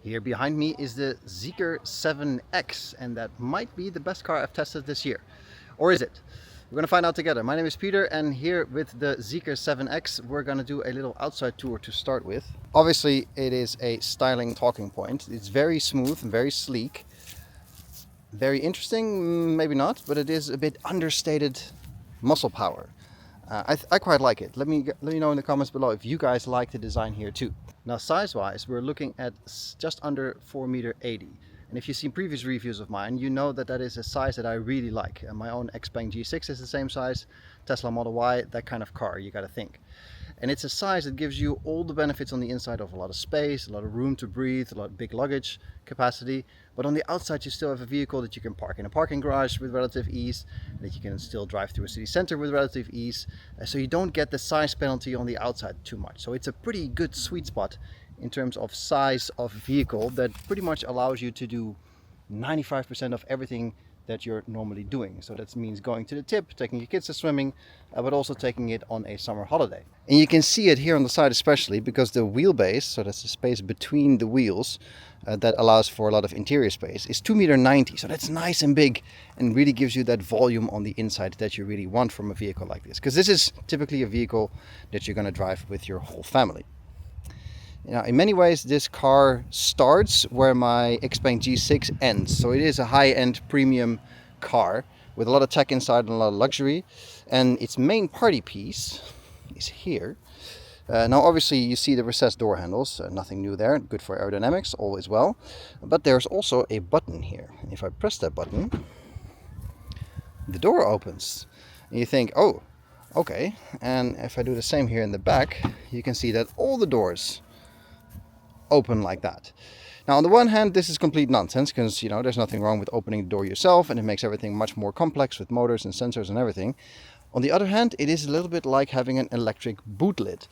Here behind me is the Zeekr 7X, and that might be the best car I've tested this year. Or is it? We're gonna find out together. My name is Peter, and here with the Zeekr 7X, we're gonna do a little outside tour to start with. Obviously, it is a styling talking point. It's very smooth and very sleek. Very interesting, maybe not, but it is a bit understated muscle power. I quite like it. Let me know in the comments below if you guys like the design here too. Now size-wise, we're looking at just under 4.80 m. And if you've seen previous reviews of mine, you know that that is a size that I really like. And my own Xpeng G6 is the same size, Tesla Model Y, that kind of car, you gotta think. And it's a size that gives you all the benefits on the inside of a lot of space, a lot of room to breathe, a lot of big luggage capacity. But on the outside, you still have a vehicle that you can park in a parking garage with relative ease, that you can still drive through a city center with relative ease. So you don't get the size penalty on the outside too much. So it's a pretty good sweet spot in terms of size of vehicle that pretty much allows you to do 95% of everything that you're normally doing. So that means going to the tip, taking your kids to swimming, but also taking it on a summer holiday. And you can see it here on the side especially because the wheelbase, so that's the space between the wheels that allows for a lot of interior space, is 2.90 m. So that's nice and big and really gives you that volume on the inside that you really want from a vehicle like this. Because this is typically a vehicle that you're going to drive with your whole family. Now, in many ways, this car starts where my Xpeng G6 ends. So it is a high-end premium car with a lot of tech inside and a lot of luxury. And its main party piece is here. Now, obviously, you see the recessed door handles. Nothing new there. Good for aerodynamics, always well. But there's also a button here. If I press that button, the door opens. And you think, oh, okay. And if I do the same here in the back, you can see that all the doors open like that. Now, on the one hand, this is complete nonsense because, you know, there's nothing wrong with opening the door yourself, and it makes everything much more complex with motors and sensors and everything. On the other hand, it is a little bit like having an electric boot lid.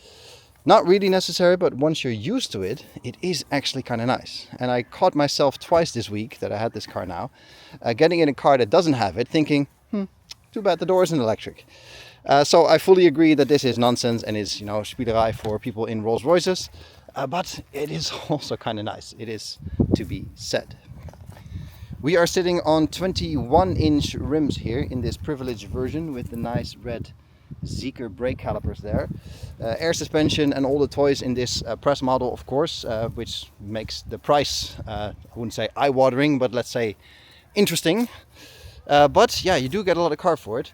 Not really necessary, but once you're used to it, it is actually kind of nice. And I caught myself twice this week that I had this car now, getting in a car that doesn't have it, thinking, too bad the door isn't electric. So I fully agree that this is nonsense and is, you know, spielerij for people in Rolls Royces. But it is also kind of nice. It is to be said. We are sitting on 21-inch rims here in this privileged version with the nice red Zeekr brake calipers there. Air suspension and all the toys in this press model, of course, which makes the price, I wouldn't say eye-watering, but let's say interesting. But yeah, you do get a lot of car for it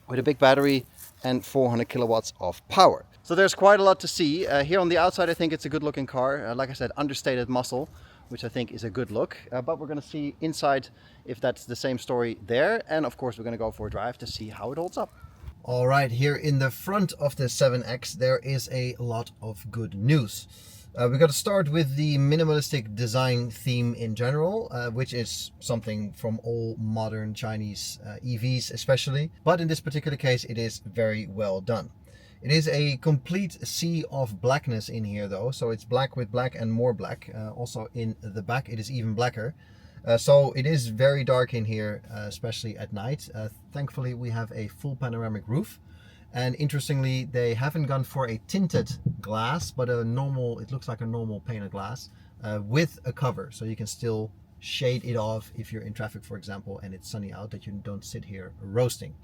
with a big battery and 400 kilowatts of power. So there's quite a lot to see. Here on the outside, I think it's a good looking car. Like I said, understated muscle, which I think is a good look. But we're gonna see inside if that's the same story there. And of course, we're gonna go for a drive to see how it holds up. All right, here in the front of the 7X, there is a lot of good news. We got to start with the minimalistic design theme in general, which is something from all modern Chinese EVs especially. But in this particular case, it is very well done. It is a complete sea of blackness in here though, so it's black with black and more black. Also in the back it is even blacker. So it is very dark in here, especially at night. Thankfully we have a full panoramic roof. And interestingly, they haven't gone for a tinted glass, but a normal, it looks like a normal painted glass with a cover. So you can still shade it off if you're in traffic, for example, and it's sunny out, that you don't sit here roasting.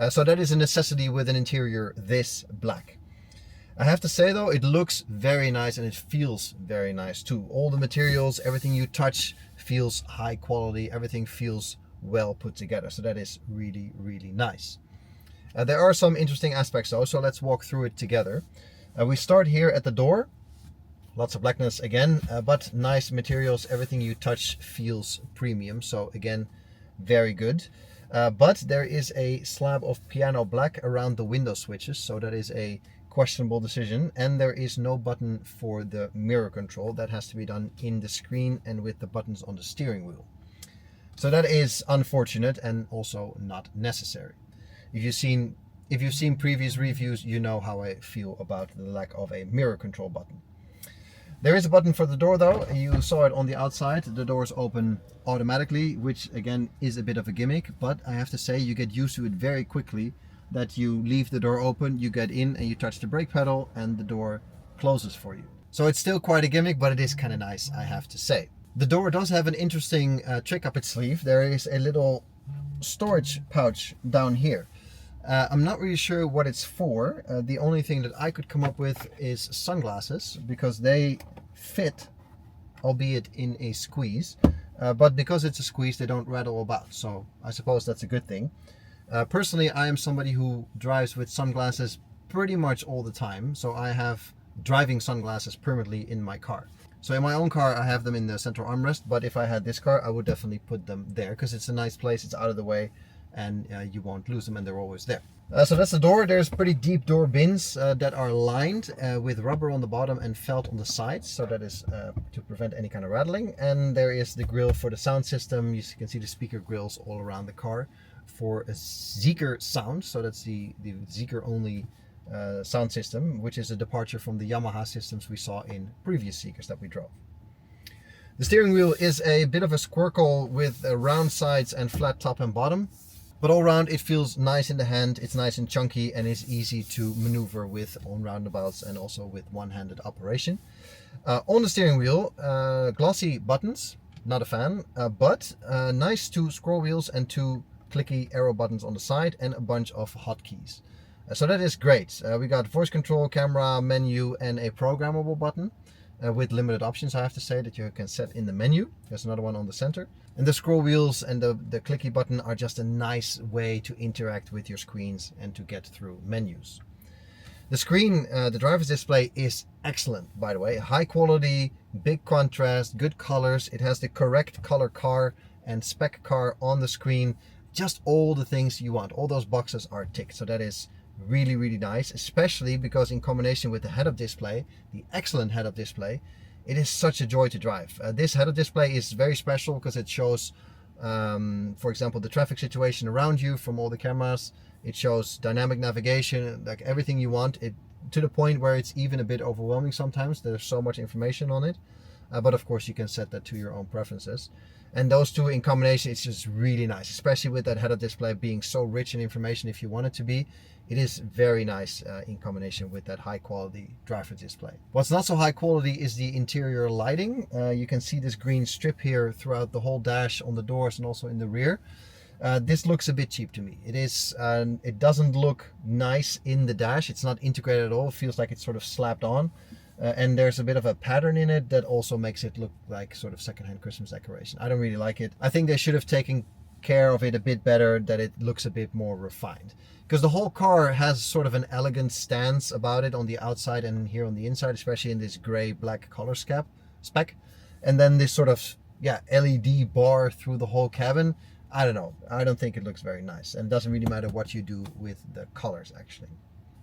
So that is a necessity with an interior this black. I have to say though, it looks very nice and it feels very nice too. All the materials, everything you touch feels high quality, everything feels well put together. So that is really, really nice. There are some interesting aspects though, so let's walk through it together. We start here at the door. Lots of blackness again, but nice materials. Everything you touch feels premium. So again, very good. But there is a slab of piano black around the window switches, so that is a questionable decision. And there is no button for the mirror control. That has to be done in the screen and with the buttons on the steering wheel. So that is unfortunate and also not necessary. If you've seen previous reviews, you know how I feel about the lack of a mirror control button. There is a button for the door though. You saw it on the outside. The doors open automatically, which again is a bit of a gimmick, but I have to say you get used to it very quickly, that you leave the door open, you get in and you touch the brake pedal and the door closes for you. So it's still quite a gimmick, but it is kind of nice, I have to say. The door does have an interesting trick up its sleeve. There is a little storage pouch down here. I'm not really sure what it's for. The only thing that I could come up with is sunglasses, because they fit, albeit in a squeeze. But because it's a squeeze, they don't rattle about. So I suppose that's a good thing. Personally, I am somebody who drives with sunglasses pretty much all the time. So I have driving sunglasses permanently in my car. So in my own car, I have them in the central armrest. But if I had this car, I would definitely put them there, because it's a nice place. It's out of the way, and you won't lose them, and they're always there. So that's the door. There's pretty deep door bins that are lined with rubber on the bottom and felt on the sides, so that is to prevent any kind of rattling. And there is the grill for the sound system. You can see the speaker grills all around the car for a Zeekr sound. So that's the Zeekr only sound system, which is a departure from the Yamaha systems we saw in previous Zeekrs that we drove. The steering wheel is a bit of a squircle with round sides and flat top and bottom. But all around it feels nice in the hand, it's nice and chunky, and it's easy to maneuver with on roundabouts and also with one-handed operation. On the steering wheel, glossy buttons, not a fan, but nice two scroll wheels and two clicky arrow buttons on the side and a bunch of hotkeys. So that is great. We got voice control, camera, menu, and a programmable button. With limited options, I have to say, that you can set in the menu. There's another one on the center. And the scroll wheels and the clicky button are just a nice way to interact with your screens and to get through menus. The screen, the driver's display, is excellent, by the way. High quality, big contrast, good colors. It has the correct color car and spec car on the screen. Just all the things you want. All those boxes are ticked. So that is really, really nice, especially because in combination with the head-up display, the excellent head-up display, it is such a joy to drive. This head-up display is very special because it shows, for example, the traffic situation around you from all the cameras. It shows dynamic navigation, like everything you want, it to the point where it's even a bit overwhelming sometimes. There's so much information on it. But of course you can set that to your own preferences. And those two in combination, it's just really nice, especially with that head-up display being so rich in information if you want it to be. It is very nice in combination with that high quality driver display. What's not so high quality is the interior lighting. You can see this green strip here throughout the whole dash, on the doors, and also in the rear. This looks a bit cheap to me. It is. It doesn't look nice in the dash. It's not integrated at all. It feels like it's sort of slapped on. And there's a bit of a pattern in it that also makes it look like sort of secondhand Christmas decoration. I don't really like it. I think they should have taken care of it a bit better, that it looks a bit more refined. Because the whole car has sort of an elegant stance about it on the outside and here on the inside, especially in this gray-black color spec. And then this sort of, LED bar through the whole cabin. I don't know. I don't think it looks very nice. And it doesn't really matter what you do with the colors, actually.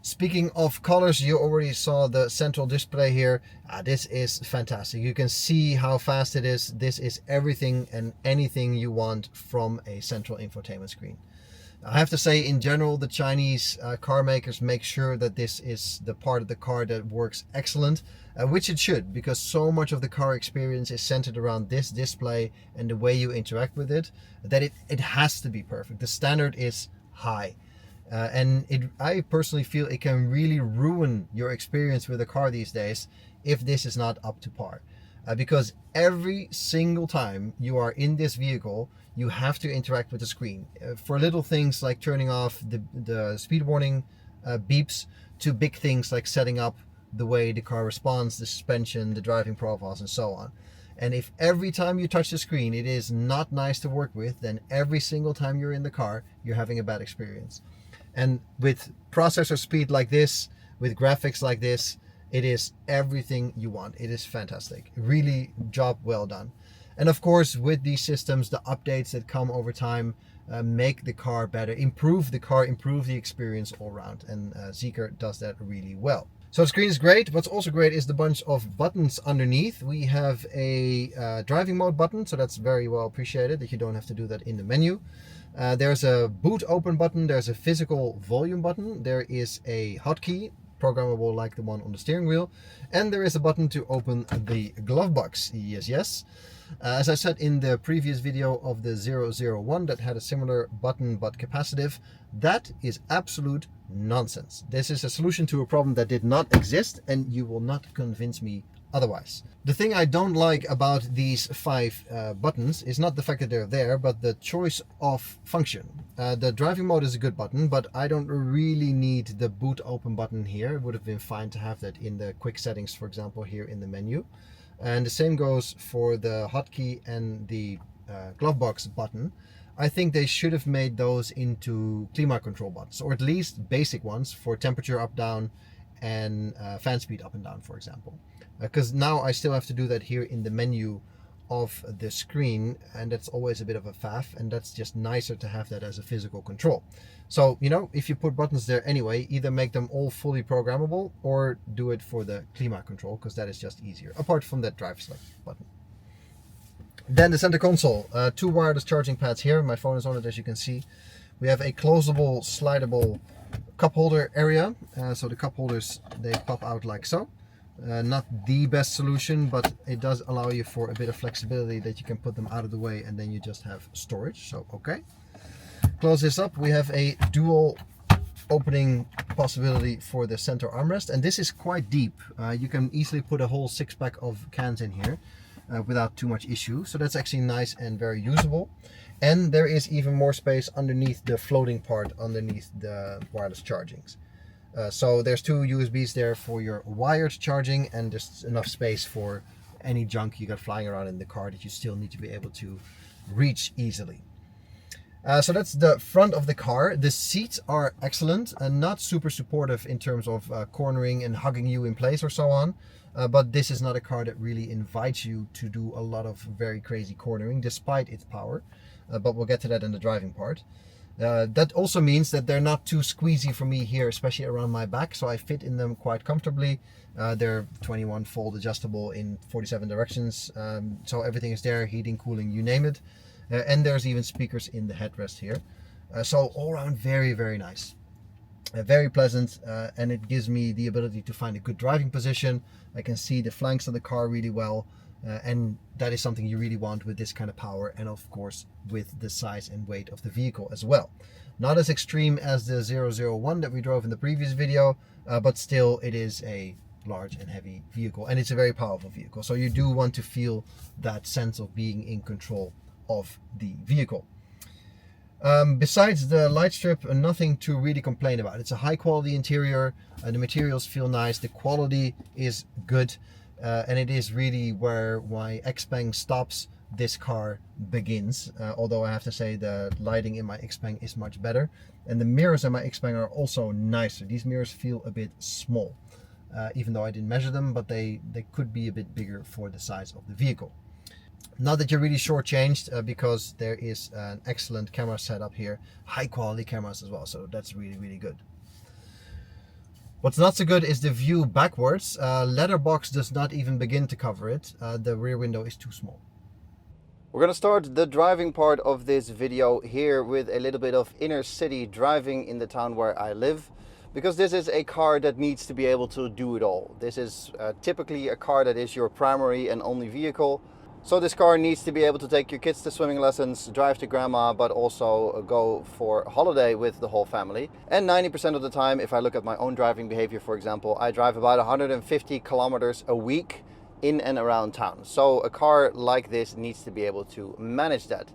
Speaking of colors, you already saw the central display here. This is fantastic. You can see how fast it is. This is everything and anything you want from a central infotainment screen. I have to say, in general, the Chinese car makers make sure that this is the part of the car that works excellent, which it should, because so much of the car experience is centered around this display and the way you interact with it, that it has to be perfect. The standard is high. And I personally feel it can really ruin your experience with a car these days if this is not up to par. Because every single time you are in this vehicle, you have to interact with the screen. For little things like turning off the speed warning beeps, to big things like setting up the way the car responds, the suspension, the driving profiles, and so on. And if every time you touch the screen it is not nice to work with, then every single time you're in the car, you're having a bad experience. And with processor speed like this, with graphics like this, it is everything you want. It is fantastic. Really, job well done. And of course, with these systems, the updates that come over time make the car better, improve the car, improve the experience all around. And Zeekr does that really well. So the screen is great. What's also great is the bunch of buttons underneath. We have a driving mode button, so that's very well appreciated that you don't have to do that in the menu. There's a boot open button, there's a physical volume button, there is a hotkey, programmable like the one on the steering wheel, and there is a button to open the glove box. Yes. As I said in the previous video of the 001 that had a similar button but capacitive, that is absolute nonsense. This is a solution to a problem that did not exist, and you will not convince me otherwise. The thing I don't like about these 5 buttons is not the fact that they're there, but the choice of function. The driving mode is a good button, but I don't really need the boot open button here. It would have been fine to have that in the quick settings, for example, here in the menu. And the same goes for the hotkey and the glove box button. I think they should have made those into climate control buttons, or at least basic ones for temperature up, down, and fan speed up and down, for example. Because now I still have to do that here in the menu of the screen, and that's always a bit of a faff, and that's just nicer to have that as a physical control. So, you know, if you put buttons there anyway, either make them all fully programmable or do it for the climate control, because that is just easier, apart from that drive select button. Then the center console, 2 wireless charging pads here. My phone is on it, as you can see. We have a closable, slidable cup holder area. So the cup holders, they pop out like so. Not the best solution, but it does allow you for a bit of flexibility that you can put them out of the way and then you just have storage. So, okay. Close this up. We have a dual opening possibility for the center armrest, and this is quite deep. You can easily put a whole 6-pack of cans in here without too much issue. So that's actually nice and very usable. And there is even more space underneath the floating part, underneath the wireless chargings. So there's 2 USBs there for your wired charging, and there's enough space for any junk you got flying around in the car that you still need to be able to reach easily. So that's the front of the car. The seats are excellent and not super supportive in terms of cornering and hugging you in place or so on. But this is not a car that really invites you to do a lot of very crazy cornering despite its power. But we'll get to that in the driving part. That also means that they're not too squeezy for me here, especially around my back, so I fit in them quite comfortably. They're 21 fold adjustable in 47 directions, so everything is there, heating, cooling, you name it. And there's even speakers in the headrest here. So all around very, very nice. Very pleasant, and it gives me the ability to find a good driving position. I can see the flanks of the car really well. And that is something you really want with this kind of power, and of course with the size and weight of the vehicle as well. Not as extreme as the 001 that we drove in the previous video, but still it is a large and heavy vehicle, and it's a very powerful vehicle. So you do want to feel that sense of being in control of the vehicle. Besides the light strip, nothing to really complain about. It's a high quality interior, the materials feel nice, the quality is good. And it is really where my Xpeng stops, this car begins. Although I have to say the lighting in my Xpeng is much better. And the mirrors in my Xpeng are also nicer. These mirrors feel a bit small, even though I didn't measure them, but they could be a bit bigger for the size of the vehicle. Not that you're really shortchanged, because there is an excellent camera setup here. High quality cameras as well, so that's really, really good. What's not so good is the view backwards. Letterbox does not even begin to cover it. The rear window is too small. We're going to start the driving part of this video here with a little bit of inner city driving in the town where I live, because this is a car that needs to be able to do it all. This is typically a car that is your primary and only vehicle. So this car needs to be able to take your kids to swimming lessons, drive to grandma, but also go for holiday with the whole family. And 90% of the time, if I look at my own driving behavior, for example, I drive about 150 kilometers a week in and around town. So a car like this needs to be able to manage that.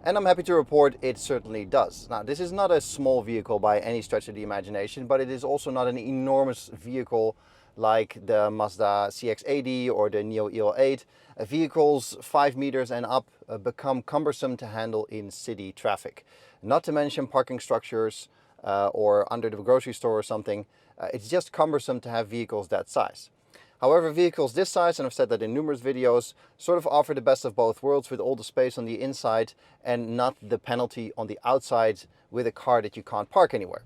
And I'm happy to report it certainly does. Now, this is not a small vehicle by any stretch of the imagination, but it is also not an enormous vehicle like the Mazda CX-80 or the NIO EL8. Vehicles 5 meters and up become cumbersome to handle in city traffic. Not to mention parking structures or under the grocery store or something. It's just cumbersome to have vehicles that size. However, vehicles this size, and I've said that in numerous videos, sort of offer the best of both worlds with all the space on the inside and not the penalty on the outside with a car that you can't park anywhere.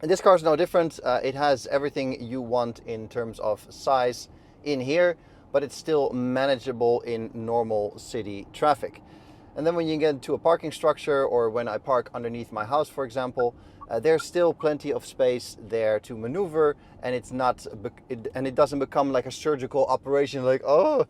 And this car is no different. It has everything you want in terms of size in here, but it's still manageable in normal city traffic. And then when you get to a parking structure, or when I park underneath my house, for example, there's still plenty of space there to maneuver, and it doesn't become like a surgical operation, like, oh,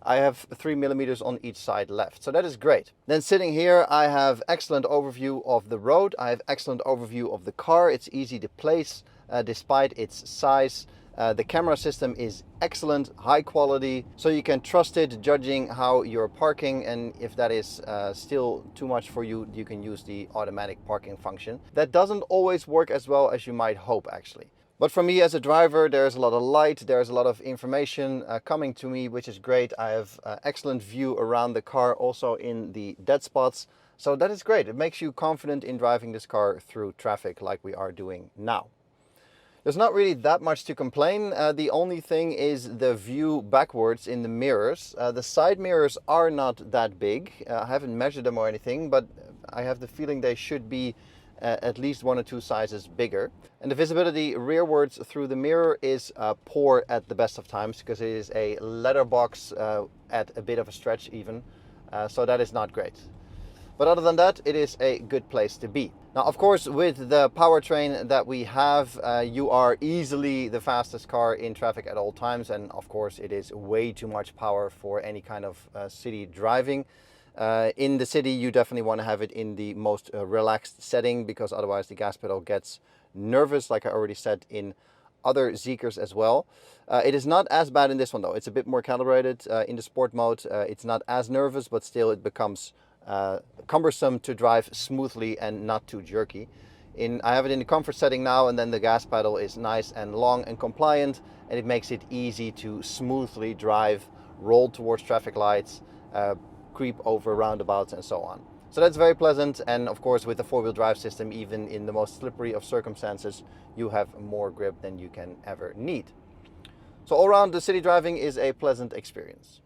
I have 3 millimeters on each side left. So that is great. Then sitting here, I have excellent overview of the road. I have excellent overview of the car. It's easy to place despite its size. The camera system is excellent, high quality, so you can trust it judging how you're parking, and if that is still too much for you, you can use the automatic parking function. That doesn't always work as well as you might hope, actually. But for me as a driver, there's a lot of light, there's a lot of information coming to me, which is great. I have excellent view around the car, also in the dead spots. So that is great. It makes you confident in driving this car through traffic like we are doing now. There's not really that much to complain. The only thing is the view backwards in the mirrors. The side mirrors are not that big. I haven't measured them or anything, but I have the feeling they should be at least 1 or 2 sizes bigger. And the visibility rearwards through the mirror is poor at the best of times, because it is a letterbox at a bit of a stretch even. So that is not great. But other than that, it is a good place to be. Now, of course, with the powertrain that we have, you are easily the fastest car in traffic at all times. And of course, it is way too much power for any kind of city driving. In the city, you definitely want to have it in the most relaxed setting, because otherwise the gas pedal gets nervous, like I already said in other Zeekrs as well. It is not as bad in this one though. It's a bit more calibrated in the sport mode. It's not as nervous, but still it becomes cumbersome to drive smoothly and not too jerky. I have it in the comfort setting now, and then the gas pedal is nice and long and compliant, and it makes it easy to smoothly drive, roll towards traffic lights, creep over roundabouts and so on. So that's very pleasant, and of course with the four-wheel drive system, even in the most slippery of circumstances, you have more grip than you can ever need. So all around, the city driving is a pleasant experience.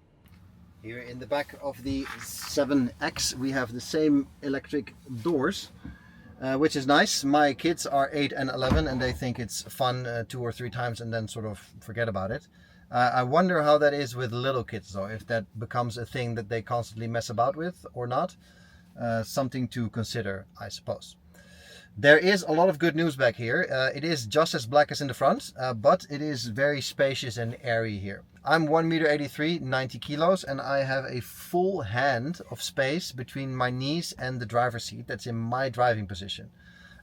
Here in the back of the 7X we have the same electric doors, which is nice. My kids are 8 and 11 and they think it's fun 2 or 3 times and then sort of forget about it. I wonder how that is with little kids though, if that becomes a thing that they constantly mess about with or not. Something to consider, I suppose. There is a lot of good news back here. It is just as black as in the front, but it is very spacious and airy here. I'm 1m83, 90 kilos, and I have a full hand of space between my knees and the driver's seat. That's in my driving position.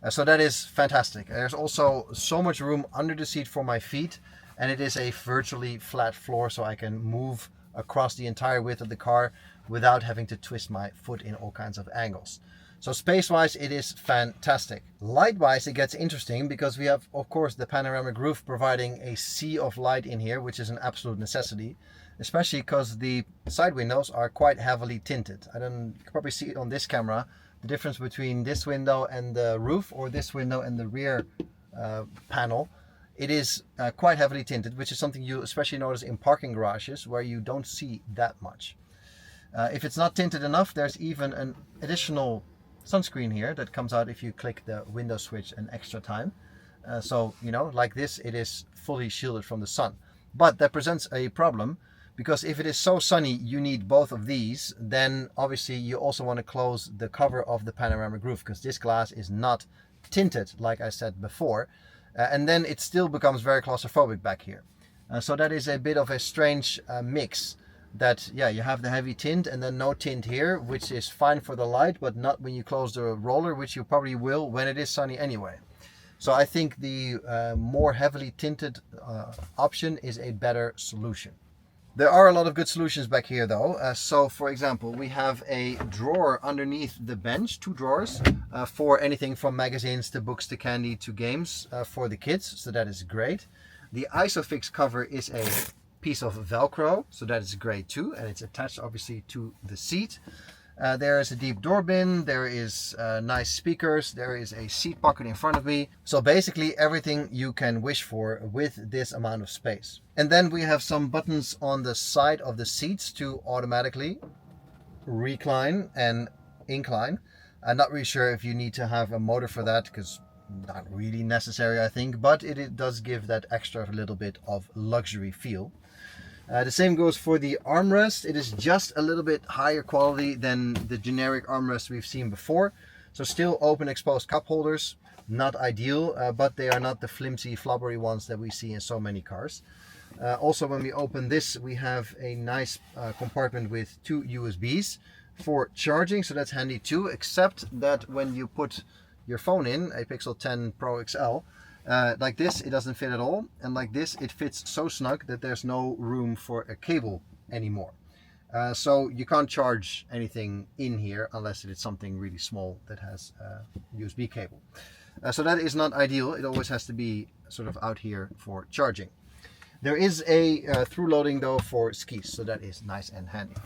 So that is fantastic. There's also so much room under the seat for my feet, and it is a virtually flat floor, so I can move across the entire width of the car without having to twist my foot in all kinds of angles. So space-wise, it is fantastic. Light-wise, it gets interesting because we have, of course, the panoramic roof providing a sea of light in here, which is an absolute necessity, especially because the side windows are quite heavily tinted. You can probably see it on this camera, the difference between this window and the roof, or this window and the rear panel. It is quite heavily tinted, which is something you especially notice in parking garages where you don't see that much. If it's not tinted enough, there's even an additional sunscreen here that comes out if you click the window switch an extra time. So, you know, like this, it is fully shielded from the sun. But that presents a problem, because if it is so sunny you need both of these, then obviously you also want to close the cover of the panoramic roof, because this glass is not tinted, like I said before. And then it still becomes very claustrophobic back here. So that is a bit of a strange mix. That, yeah, you have the heavy tint and then no tint here, which is fine for the light, but not when you close the roller, which you probably will when it is sunny anyway. So I think the more heavily tinted option is a better solution. There are a lot of good solutions back here though. So for example, we have a drawer underneath the bench, 2 drawers, for anything from magazines to books to candy to games for the kids. So that is great. The Isofix cover is a piece of Velcro, so that is great too, and it's attached obviously to the seat. There is a deep door bin, there is nice speakers, there is a seat pocket in front of me. So basically everything you can wish for with this amount of space. And then we have some buttons on the side of the seats to automatically recline and incline. I'm not really sure if you need to have a motor for that, because not really necessary, I think, but it does give that extra little bit of luxury feel. The same goes for the armrest. It is just a little bit higher quality than the generic armrest we've seen before. So still open exposed cup holders, not ideal, but they are not the flimsy flubbery ones that we see in so many cars. Also, when we open this, we have a nice compartment with 2 USBs for charging, so that's handy too, except that when you put your phone in, a Pixel 10 Pro XL, Like this, it doesn't fit at all, and like this, it fits so snug that there's no room for a cable anymore. So you can't charge anything in here unless it is something really small that has a USB cable. So that is not ideal. It always has to be sort of out here for charging. There is a through loading though for skis, so that is nice and handy.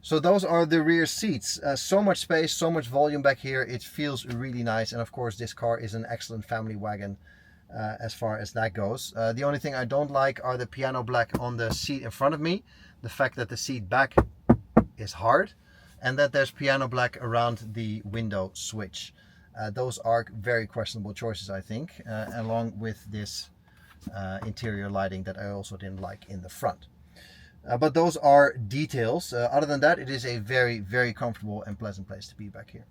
So those are the rear seats. So much space, so much volume back here. It feels really nice. And of course, this car is an excellent family wagon as far as that goes. The only thing I don't like are the piano black on the seat in front of me. The fact that the seat back is hard and that there's piano black around the window switch. Those are very questionable choices, I think, along with this interior lighting that I also didn't like in the front. But those are details. Other than that, it is a very, very comfortable and pleasant place to be back here.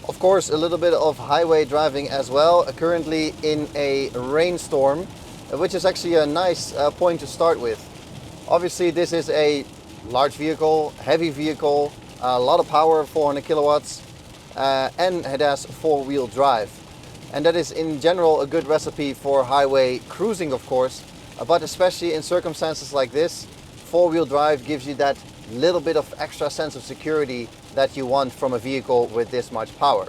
Of course, a little bit of highway driving as well. Currently in a rainstorm, which is actually a nice point to start with. Obviously, this is a large vehicle, heavy vehicle, a lot of power, 400 kilowatts, and it has four-wheel drive. And that is in general a good recipe for highway cruising, of course, but especially in circumstances like this, four-wheel drive gives you that little bit of extra sense of security that you want from a vehicle with this much power.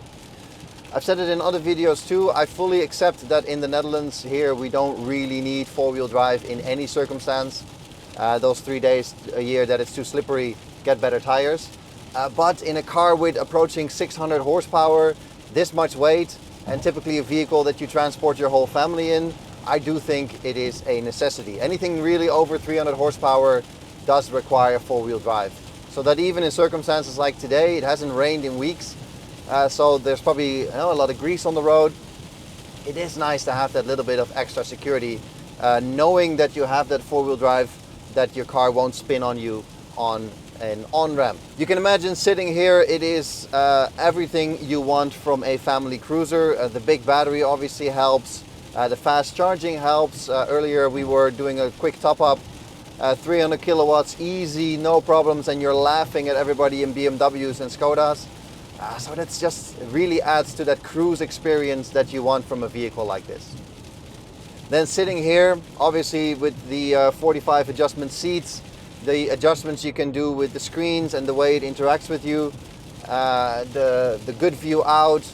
I've said it in other videos too. I fully accept that in the Netherlands here we don't really need four-wheel drive in any circumstance. Those 3 days a year that it's too slippery, get better tires. But in a car with approaching 600 horsepower, this much weight, and typically a vehicle that you transport your whole family in, I do think it is a necessity. Anything really over 300 horsepower does require four-wheel drive. So that even in circumstances like today, it hasn't rained in weeks, so there's probably a lot of grease on the road. It is nice to have that little bit of extra security, knowing that you have that four-wheel drive, that your car won't spin on you on an on-ramp. You can imagine sitting here, it is everything you want from a family cruiser. The big battery obviously helps. The fast charging helps. Earlier we were doing a quick top up, 300 kilowatts, easy, no problems, and you're laughing at everybody in BMWs and Skodas. So that's just really adds to that cruise experience that you want from a vehicle like this. Then sitting here, obviously with the 45 adjustment seats, the adjustments you can do with the screens and the way it interacts with you, the good view out,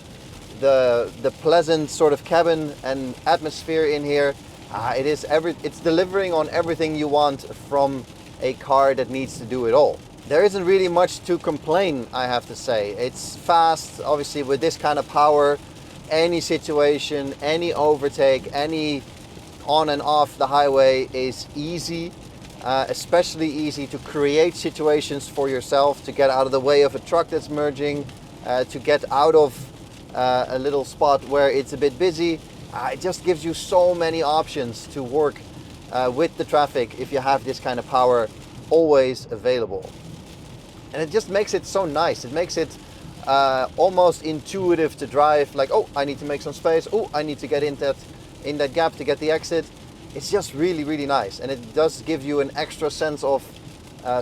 the pleasant sort of cabin and atmosphere in here, it's delivering on everything you want from a car that needs to do it all. There isn't really much to complain, I have to say. It's fast, obviously with this kind of power, any situation, any overtake, any on and off the highway is easy, especially easy to create situations for yourself, to get out of the way of a truck that's merging, to get out of a little spot where it's a bit busy. It just gives you so many options to work with the traffic if you have this kind of power always available. And it just makes it so nice. It makes it almost intuitive to drive, like, oh, I need to make some space. Oh, I need to get in that gap to get the exit. It's just really, really nice. And it does give you an extra sense of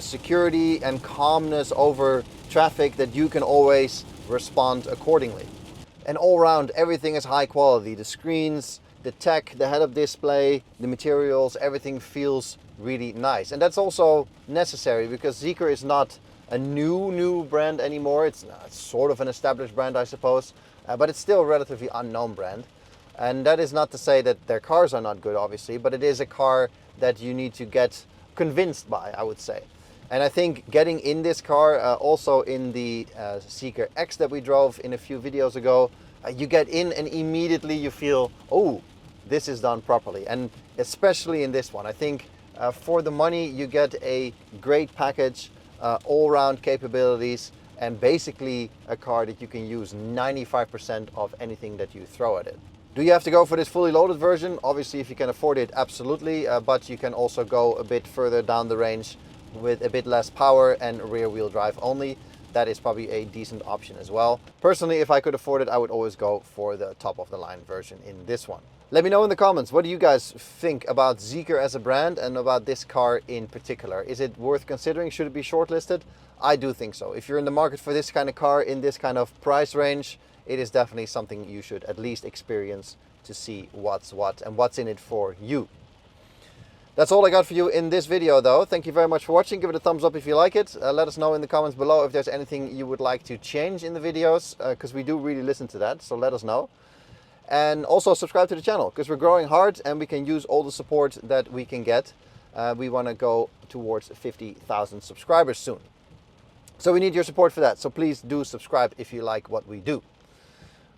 security and calmness over traffic that you can always respond accordingly. And all around, everything is high quality. The screens, the tech, the head-up display, the materials, everything feels really nice. And that's also necessary because Zeekr is not a new brand anymore. It's sort of an established brand, I suppose, but it's still a relatively unknown brand. And that is not to say that their cars are not good, obviously, but it is a car that you need to get convinced by, I would say. And I think getting in this car, also in the Zeekr X that we drove in a few videos ago, you get in and immediately you feel, oh, this is done properly. And especially in this one, I think for the money you get a great package, all-round capabilities, and basically a car that you can use 95% of anything that you throw at it. Do you have to go for this fully loaded version? Obviously, if you can afford it, absolutely, but you can also go a bit further down the range with a bit less power and rear wheel drive only. That is probably a decent option as well. Personally, if I could afford it, I would always go for the top of the line version in this one. Let me know in the comments, what do you guys think about Zeekr as a brand and about this car in particular? Is it worth considering? Should it be shortlisted? I do think so. If you're in the market for this kind of car in this kind of price range, it is definitely something you should at least experience to see what's what and what's in it for you. That's all I got for you in this video though. Thank you very much for watching. Give it a thumbs up if you like it. Let us know in the comments below if there's anything you would like to change in the videos, because we do really listen to that, so let us know. And also subscribe to the channel, because we're growing hard and we can use all the support that we can get. We want to go towards 50,000 subscribers soon. So we need your support for that. So please do subscribe if you like what we do.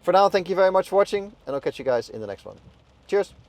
For now, thank you very much for watching, and I'll catch you guys in the next one. Cheers!